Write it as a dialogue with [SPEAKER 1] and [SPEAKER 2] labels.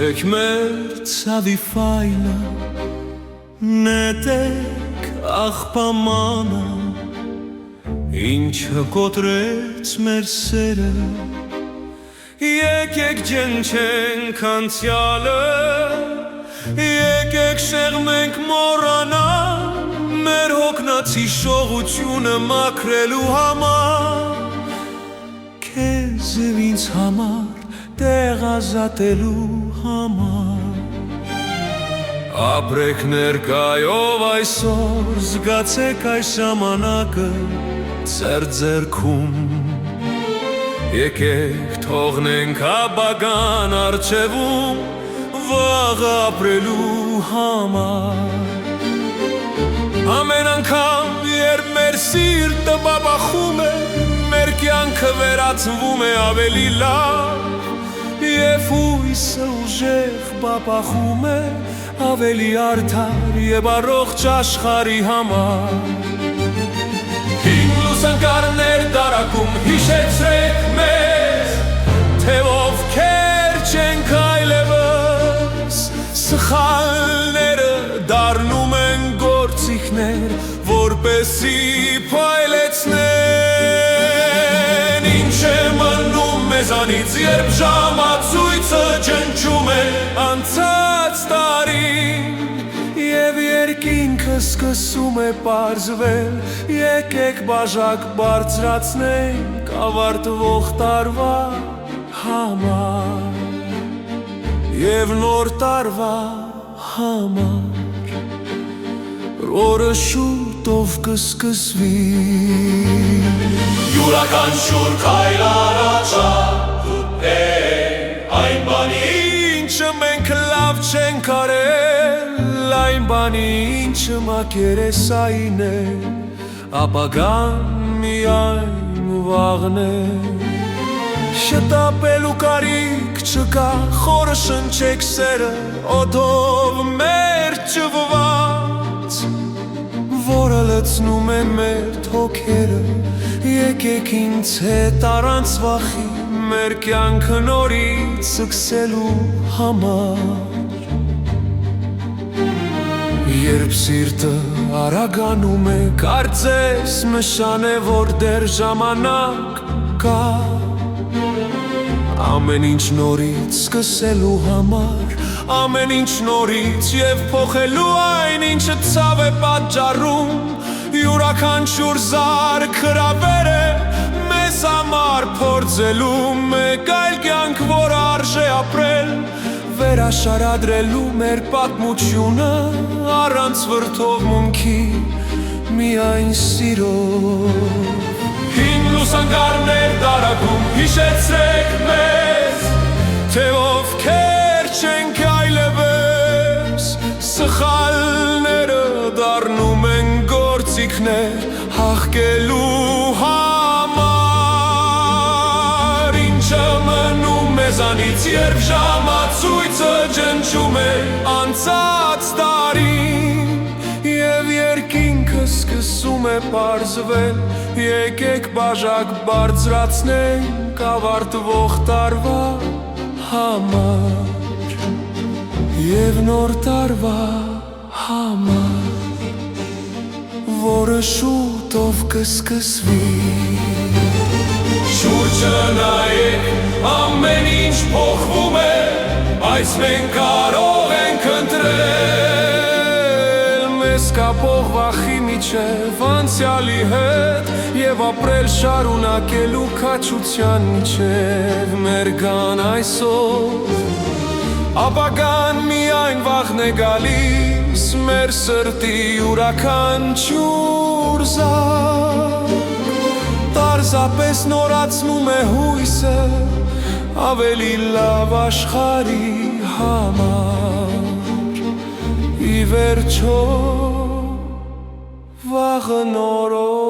[SPEAKER 1] Թեք մեր ցավի ֆայլը նետեք աղբամանը Ինչը կոտրեց մեր սերը Եկեք ջնջենք անցյալը Եկեք շեղմենք մոռանալ Մեր հոգնածի շողությունը մաքրելու համար Քեզ և ինձ համար տեղ ազատելու համար Ապրեք ներկայով այսօր զգացեք այս ժամանակը ձեր ձեռքում Եկեք թողնենք ապագան առջևում վաղ ապրելու համար Ամեն անգամ երբ մեր սիրտը բաբախում է Մեր կյանքը վերածվում է ավելի լավ Եվ հույսը ուժեղ բաբախում է Ավելի արդար և առողջ աշխարհի համար Հին լուսանկարներ դարակում հիշեցրեք մեզ Թե ովքեր չենք այլևս Սխալները դառնում են գործիքներ Որպեսզի փայլեցնեն Ինչ է մնում մեզանից երբ ժամացույցը ջնջում է անցած տարին Եվ երկինքը սկսում է պարզվել Եկեք բաժակ բարձրացնենք ավարտվող տարվա համար Եվ նոր տարվա համար Օրը շուտով կսկսվի Յուրաքանչյուր քայլ առաջ է Այն բանի ինչը մենք լավ չենք արել Այն բանի ինչը մակերեսային է Ապագան միայն վաղն է Շտապելու կարիք չկա Խորը շնչեք սերը օդով մեր ճվված Որը լցնում է մեր թոքերը Եկեք ինձ հետ առանց վախի Մեր կյանքը նորից սկսելու համար Երբ սիրտը արագանում է Կարծես նշան է, որ դեռ ժամանակ կա Ամեն ինչ նորից սկսելու համար Ամեն ինչ նորից և փոխելու այն ինչը ցավ է պատճառում Յուրաքանչյուր զարկ հրավեր է մեզ համար փորձելու Մեկ այլ կյանք, որ արժե ապրել Վերաշարադրելու մեր պատմությունը Առանց վրդովմունքի միայն սիրով Հին լուսանկարներ դարակում հիշեցրեք մեզ Թե ովքեր չենք այլևս Սխալները դառնում են գործիքներ Հաղթելու համար Ինչը մնում մեզանից երբ ժամացույցը ջնջում է անցած տարին Եվ երկինքը սկսում է պարզվել Եկեք բաժակ բարձրացնենք ավարտվող տարվա համար Եվ նոր տարվա համար Որը շուտով կսկսվի Շուրջը նայեք ամեն ինչ փոխվում է Այս մենք կարող ենք ընտրել Մեզ կապող վախի միջև անցյալի հետ Եվ ապրել շարունակելու քաջության միջև Մեր գան այսօր Ապագան միայն վաղն է գալիս Մեր սրտի յուրաքանչյուր զարկ Պարզապես նորացնում է հույսը Ավելի լավ աշխարհի համար Ի վերջո վաղը նորով